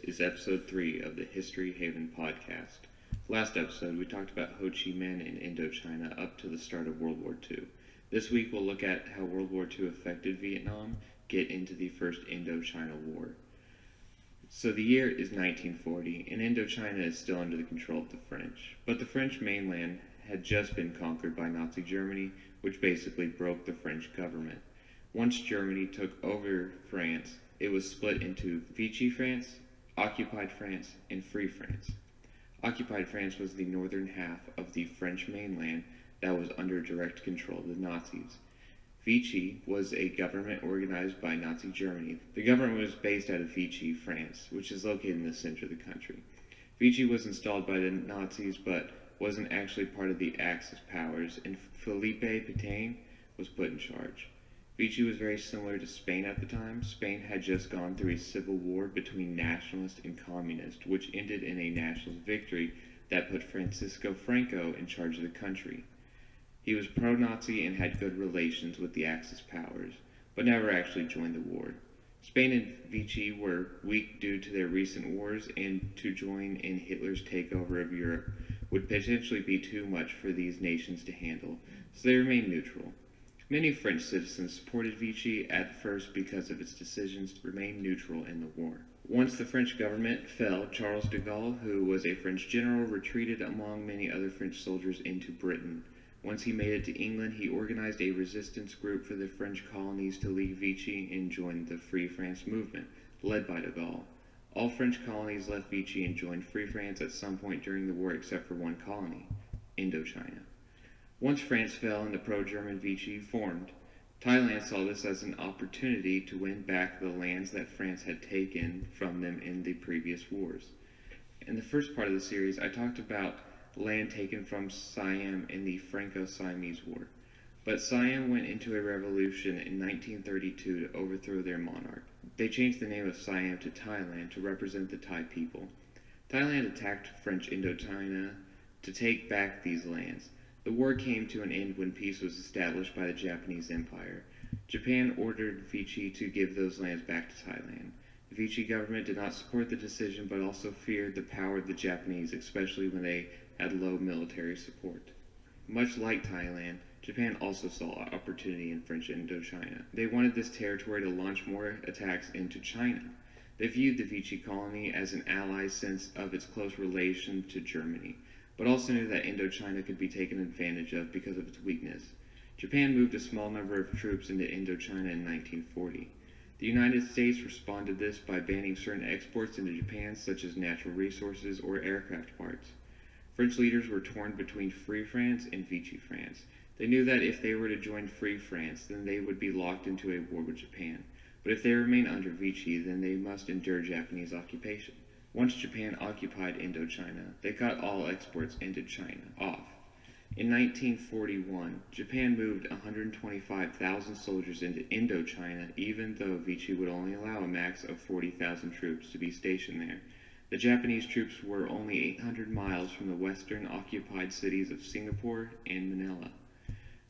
is episode 3 of the History Haven podcast. Last episode, we talked about Ho Chi Minh in Indochina up to the start of World War II. This week, we'll look at how World War II affected Vietnam, get into the First Indochina War. So the year is 1940, and Indochina is still under the control of the French. But the French mainland had just been conquered by Nazi Germany, which basically broke the French government. Once Germany took over France, it was split into Vichy France, Occupied France, and Free France. Occupied France was the northern half of the French mainland that was under direct control of the Nazis. Vichy was a government organized by Nazi Germany. The government was based out of Vichy, France, which is located in the center of the country. Vichy was installed by the Nazis, but wasn't actually part of the Axis powers, and Philippe Pétain was put in charge. Vichy was very similar to Spain at the time. Spain had just gone through a civil war between nationalists and communists, which ended in a nationalist victory that put Francisco Franco in charge of the country. He was pro-Nazi and had good relations with the Axis powers, but never actually joined the war. Spain and Vichy were weak due to their recent wars, and to join in Hitler's takeover of Europe would potentially be too much for these nations to handle, so they remained neutral. Many French citizens supported Vichy at first because of its decisions to remain neutral in the war. Once the French government fell, Charles de Gaulle, who was a French general, retreated among many other French soldiers into Britain. Once he made it to England, he organized a resistance group for the French colonies to leave Vichy and join the Free France movement, led by de Gaulle. All French colonies left Vichy and joined Free France at some point during the war except for one colony, Indochina. Once France fell and the pro-German Vichy formed, Thailand saw this as an opportunity to win back the lands that France had taken from them in the previous wars. In the first part of the series, I talked about land taken from Siam in the Franco-Siamese War. But Siam went into a revolution in 1932 to overthrow their monarch. They changed the name of Siam to Thailand to represent the Thai people. Thailand attacked French Indochina to take back these lands. The war came to an end when peace was established by the Japanese Empire. Japan ordered Vichy to give those lands back to Thailand. The Vichy government did not support the decision, but also feared the power of the Japanese, especially when they had low military support. Much like Thailand, Japan also saw opportunity in French Indochina. They wanted this territory to launch more attacks into China. They viewed the Vichy colony as an ally since of its close relation to Germany, but also knew that Indochina could be taken advantage of because of its weakness. Japan moved a small number of troops into Indochina in 1940. The United States responded to this by banning certain exports into Japan, such as natural resources or aircraft parts. French leaders were torn between Free France and Vichy France. They knew that if they were to join Free France, then they would be locked into a war with Japan. But if they remained under Vichy, then they must endure Japanese occupation. Once Japan occupied Indochina, they cut all exports into China off. In 1941, Japan moved 125,000 soldiers into Indochina, even though Vichy would only allow a max of 40,000 troops to be stationed there. The Japanese troops were only 800 miles from the western occupied cities of Singapore and Manila.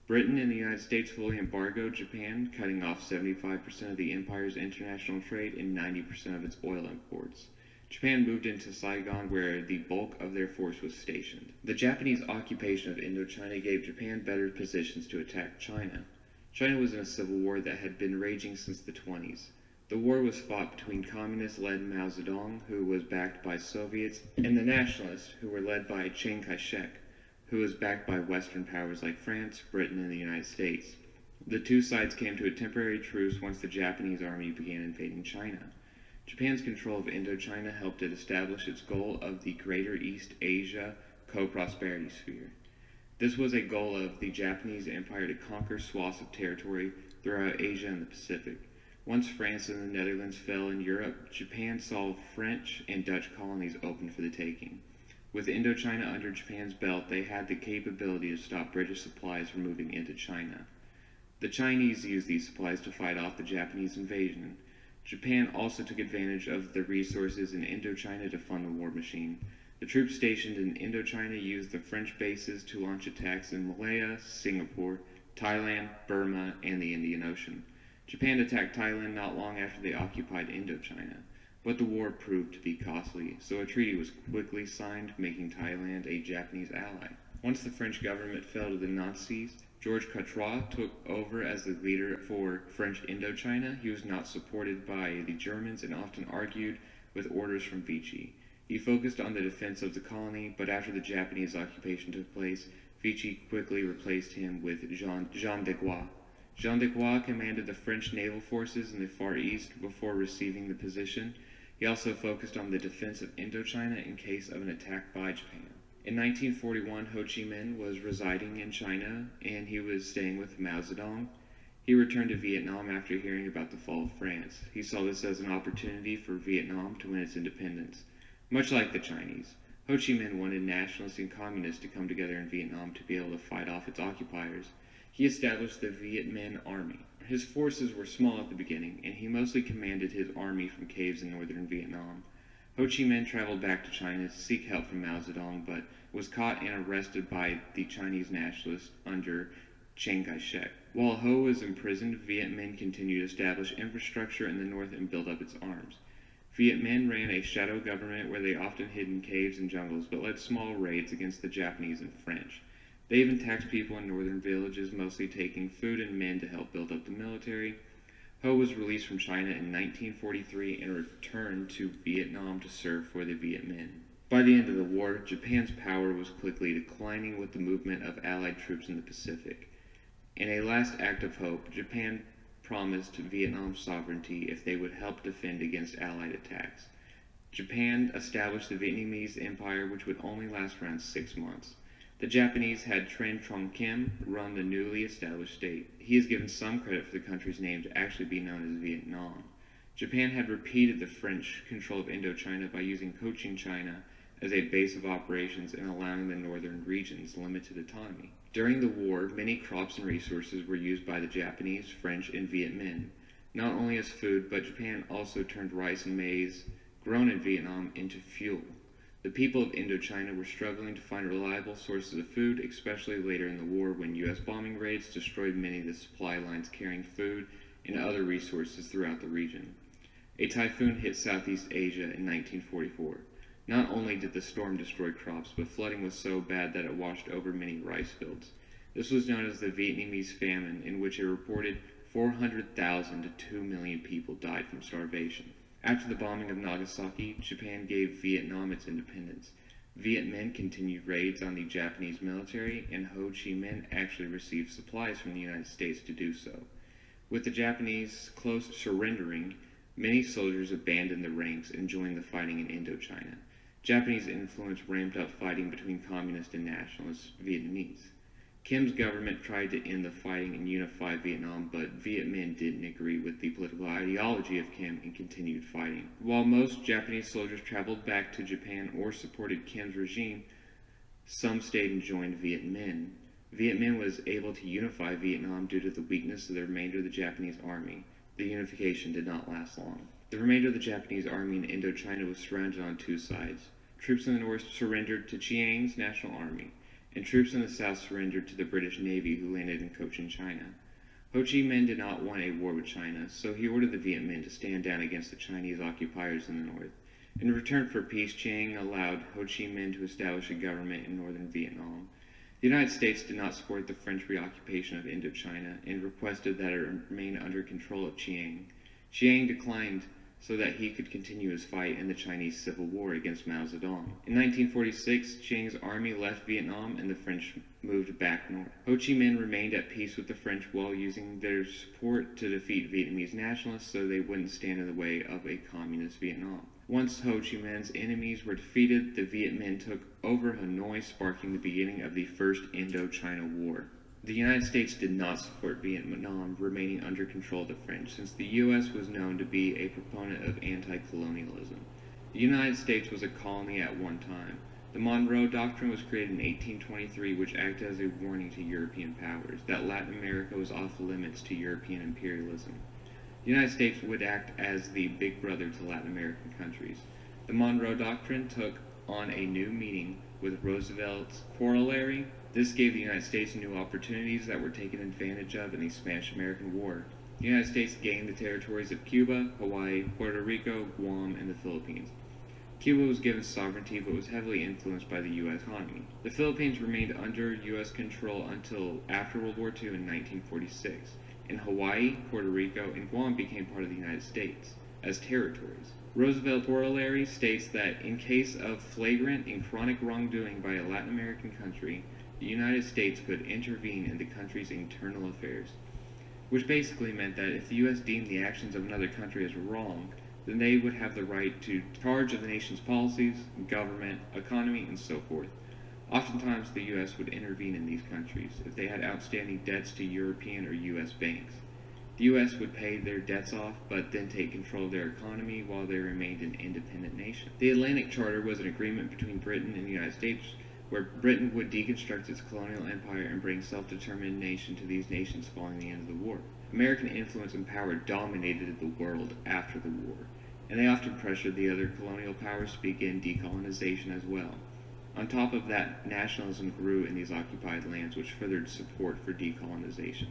Britain and the United States fully embargoed Japan, cutting off 75% of the empire's international trade and 90% of its oil imports. Japan moved into Saigon, where the bulk of their force was stationed. The Japanese occupation of Indochina gave Japan better positions to attack China. China was in a civil war that had been raging since the 20s. The war was fought between communist-led Mao Zedong, who was backed by Soviets, and the nationalists, who were led by Chiang Kai-shek, who was backed by Western powers like France, Britain, and the United States. The two sides came to a temporary truce once the Japanese army began invading China. Japan's control of Indochina helped it establish its goal of the Greater East Asia Co-Prosperity Sphere. This was a goal of the Japanese Empire to conquer swaths of territory throughout Asia and the Pacific. Once France and the Netherlands fell in Europe, Japan saw French and Dutch colonies open for the taking. With Indochina under Japan's belt, they had the capability to stop British supplies from moving into China. The Chinese used these supplies to fight off the Japanese invasion. Japan also took advantage of the resources in Indochina to fund the war machine. The troops stationed in Indochina used the French bases to launch attacks in Malaya, Singapore, Thailand, Burma, and the Indian Ocean. Japan attacked Thailand not long after they occupied Indochina. But the war proved to be costly, so a treaty was quickly signed, making Thailand a Japanese ally. Once the French government fell to the Nazis, Georges Courtois took over as the leader for French Indochina. He was not supported by the Germans and often argued with orders from Vichy. He focused on the defense of the colony, but after the Japanese occupation took place, Vichy quickly replaced him with Jean de Gaulle. Jean de Gaulle commanded the French naval forces in the Far East before receiving the position. He also focused on the defense of Indochina in case of an attack by Japan. In 1941, Ho Chi Minh was residing in China, and he was staying with Mao Zedong. He returned to Vietnam after hearing about the fall of France. He saw this as an opportunity for Vietnam to win its independence. Much like the Chinese, Ho Chi Minh wanted nationalists and communists to come together in Vietnam to be able to fight off its occupiers. He established the Viet Minh Army. His forces were small at the beginning, and he mostly commanded his army from caves in northern Vietnam. Ho Chi Minh traveled back to China to seek help from Mao Zedong, but was caught and arrested by the Chinese nationalists under Chiang Kai-shek. While Ho was imprisoned, Viet Minh continued to establish infrastructure in the north and build up its arms. Viet Minh ran a shadow government where they often hid in caves and jungles, but led small raids against the Japanese and French. They even taxed people in northern villages, mostly taking food and men to help build up the military. Ho was released from China in 1943 and returned to Vietnam to serve for the Viet Minh. By the end of the war, Japan's power was quickly declining with the movement of Allied troops in the Pacific. In a last act of hope, Japan promised Vietnam sovereignty if they would help defend against Allied attacks. Japan established the Vietnamese Empire, which would only last around 6 months. The Japanese had Tran Trong Kim run the newly established state. He is given some credit for the country's name to actually be known as Vietnam. Japan had repeated the French control of Indochina by using Cochin China as a base of operations and allowing the northern regions limited autonomy. During the war, many crops and resources were used by the Japanese, French, and Viet Minh, not only as food, but Japan also turned rice and maize grown in Vietnam into fuel. The people of Indochina were struggling to find reliable sources of food, especially later in the war when U.S. bombing raids destroyed many of the supply lines carrying food and other resources throughout the region. A typhoon hit Southeast Asia in 1944. Not only did the storm destroy crops, but flooding was so bad that it washed over many rice fields. This was known as the Vietnamese famine, in which a reported 400,000 to 2 million people died from starvation. After the bombing of Nagasaki, Japan gave Vietnam its independence. Viet Minh continued raids on the Japanese military, and Ho Chi Minh actually received supplies from the United States to do so. With the Japanese close to surrendering, many soldiers abandoned the ranks and joined the fighting in Indochina. Japanese influence ramped up fighting between communist and nationalist Vietnamese. Kim's government tried to end the fighting and unify Vietnam, but Viet Minh didn't agree with the political ideology of Kim and continued fighting. While most Japanese soldiers traveled back to Japan or supported Kim's regime, some stayed and joined Viet Minh. Viet Minh was able to unify Vietnam due to the weakness of the remainder of the Japanese army. The unification did not last long. The remainder of the Japanese army in Indochina was surrounded on two sides. Troops in the north surrendered to Chiang's National Army, and troops in the south surrendered to the British Navy, who landed in Cochin China. Ho Chi Minh did not want a war with China, so he ordered the Viet Minh to stand down against the Chinese occupiers in the north. In return for peace, Chiang allowed Ho Chi Minh to establish a government in northern Vietnam. The United States did not support the French reoccupation of Indochina and requested that it remain under control of Chiang. Chiang declined so that he could continue his fight in the Chinese Civil War against Mao Zedong. In 1946, Chiang's army left Vietnam and the French moved back north. Ho Chi Minh remained at peace with the French while using their support to defeat Vietnamese nationalists so they wouldn't stand in the way of a communist Vietnam. Once Ho Chi Minh's enemies were defeated, the Viet Minh took over Hanoi, sparking the beginning of the First Indochina War. The United States did not support Vietnam remaining under control of the French, since the U.S. was known to be a proponent of anti-colonialism. The United States was a colony at one time. The Monroe Doctrine was created in 1823, which acted as a warning to European powers that Latin America was off limits to European imperialism. The United States would act as the big brother to Latin American countries. The Monroe Doctrine took on a new meaning with Roosevelt's corollary. This gave the United States new opportunities that were taken advantage of in the Spanish-American War. The United States gained the territories of Cuba, Hawaii, Puerto Rico, Guam, and the Philippines. Cuba was given sovereignty but was heavily influenced by the U.S. economy. The Philippines remained under U.S. control until after World War II in 1946, and Hawaii, Puerto Rico, and Guam became part of the United States as territories. Roosevelt's corollary states that in case of flagrant and chronic wrongdoing by a Latin American country, the United States could intervene in the country's internal affairs, which basically meant that if the U.S. deemed the actions of another country as wrong, then they would have the right to charge of the nation's policies, government, economy, and so forth. Oftentimes, the U.S. would intervene in these countries if they had outstanding debts to European or U.S. banks. The U.S. would pay their debts off, but then take control of their economy while they remained an independent nation. The Atlantic Charter was an agreement between Britain and the United States where Britain would deconstruct its colonial empire and bring self-determination to these nations following the end of the war. American influence and power dominated the world after the war, and they often pressured the other colonial powers to begin decolonization as well. On top of that, nationalism grew in these occupied lands, which furthered support for decolonization.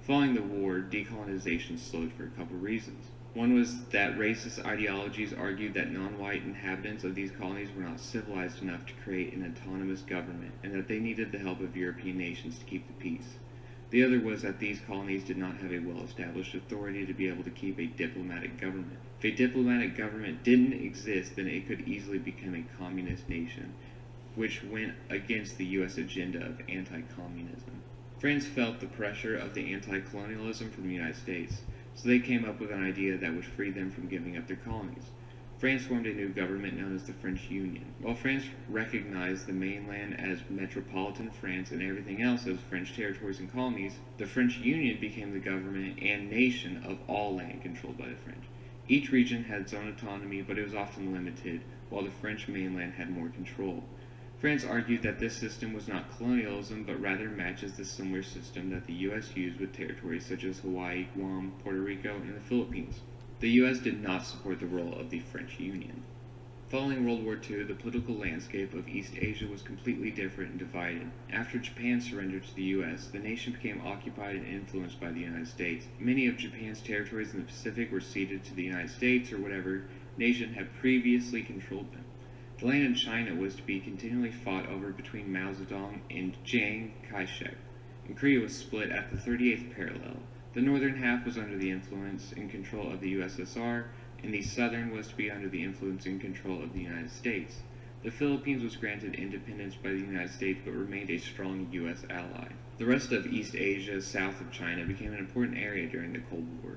Following the war, decolonization slowed for a couple reasons. One was that racist ideologies argued that non-white inhabitants of these colonies were not civilized enough to create an autonomous government, and that they needed the help of European nations to keep the peace. The other was that these colonies did not have a well-established authority to be able to keep a diplomatic government. If a diplomatic government didn't exist, then it could easily become a communist nation, which went against the U.S. agenda of anti-communism. France felt the pressure of the anti-colonialism from the United States, so they came up with an idea that would free them from giving up their colonies. France formed a new government known as the French Union. While France recognized the mainland as metropolitan France and everything else as French territories and colonies, the French Union became the government and nation of all land controlled by the French. Each region had its own autonomy, but it was often limited, while the French mainland had more control. France argued that this system was not colonialism, but rather matches the similar system that the U.S. used with territories such as Hawaii, Guam, Puerto Rico, and the Philippines. The U.S. did not support the role of the French Union. Following World War II, the political landscape of East Asia was completely different and divided. After Japan surrendered to the U.S., the nation became occupied and influenced by the United States. Many of Japan's territories in the Pacific were ceded to the United States or whatever nation had previously controlled them. The land in China was to be continually fought over between Mao Zedong and Chiang Kai-shek, and Korea was split at the 38th parallel. The northern half was under the influence and control of the USSR, and the southern was to be under the influence and control of the United States. The Philippines was granted independence by the United States but remained a strong U.S. ally. The rest of East Asia south of China became an important area during the Cold War.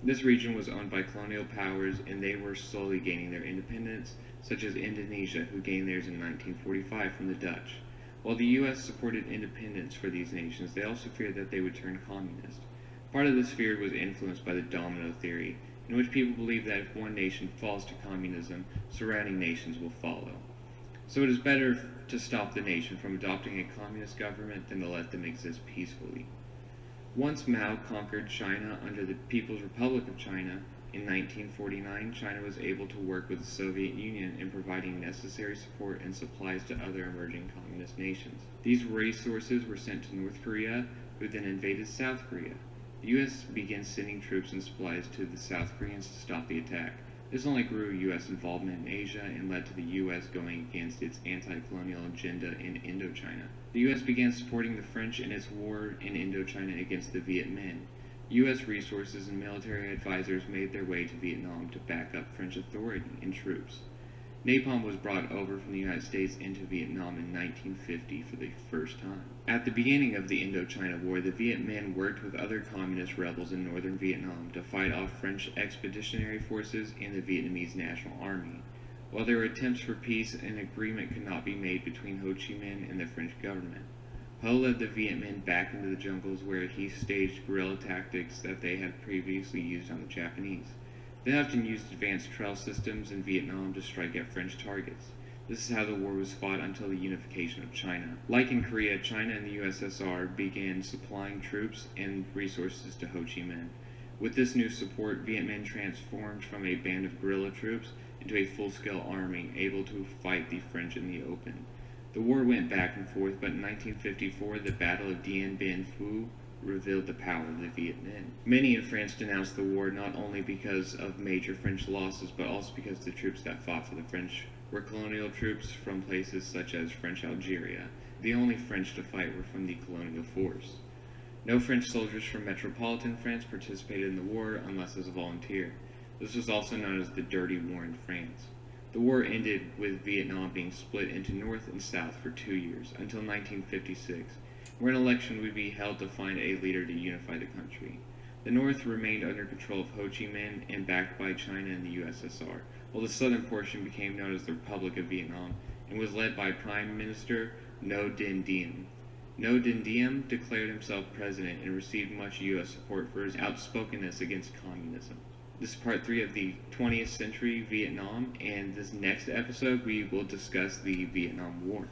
This region was owned by colonial powers, and they were slowly gaining their independence, such as Indonesia, who gained theirs in 1945 from the Dutch. While the U.S. supported independence for these nations, they also feared that they would turn communist. Part of this fear was influenced by the domino theory, in which people believe that if one nation falls to communism, surrounding nations will follow. So it is better to stop the nation from adopting a communist government than to let them exist peacefully. Once Mao conquered China under the People's Republic of China in 1949, China was able to work with the Soviet Union in providing necessary support and supplies to other emerging communist nations. These resources were sent to North Korea, who then invaded South Korea. The U.S. began sending troops and supplies to the South Koreans to stop the attack. This only grew U.S. involvement in Asia and led to the U.S. going against its anti-colonial agenda in Indochina. The U.S. began supporting the French in its war in Indochina against the Viet Minh. U.S. resources and military advisors made their way to Vietnam to back up French authority and troops. Napalm was brought over from the United States into Vietnam in 1950 for the first time. At the beginning of the Indochina War, the Viet Minh worked with other communist rebels in northern Vietnam to fight off French expeditionary forces and the Vietnamese National Army. While there were attempts for peace, an agreement could not be made between Ho Chi Minh and the French government. Ho led the Viet Minh back into the jungles where he staged guerrilla tactics that they had previously used on the Japanese. They often used advanced trail systems in Vietnam to strike at French targets. This is how the war was fought until the unification of China. Like in Korea, China and the USSR began supplying troops and resources to Ho Chi Minh. With this new support, Viet Minh transformed from a band of guerrilla troops into a full-scale army, able to fight the French in the open. The war went back and forth, but in 1954, the Battle of Dien Bien Phu revealed the power of the Viet Minh. Many in France denounced the war not only because of major French losses, but also because the troops that fought for the French were colonial troops from places such as French Algeria. The only French to fight were from the colonial force. No French soldiers from metropolitan France participated in the war unless as a volunteer. This was also known as the Dirty War in France. The war ended with Vietnam being split into North and South for 2 years, until 1956, where an election would be held to find a leader to unify the country. The North remained under control of Ho Chi Minh and backed by China and the USSR, while the southern portion became known as the Republic of Vietnam and was led by Prime Minister Ngo Dinh Diem. Ngo Dinh Diem declared himself president and received much U.S. support for his outspokenness against communism. This is part 3 of the 20th century Vietnam, and this next episode we will discuss the Vietnam War.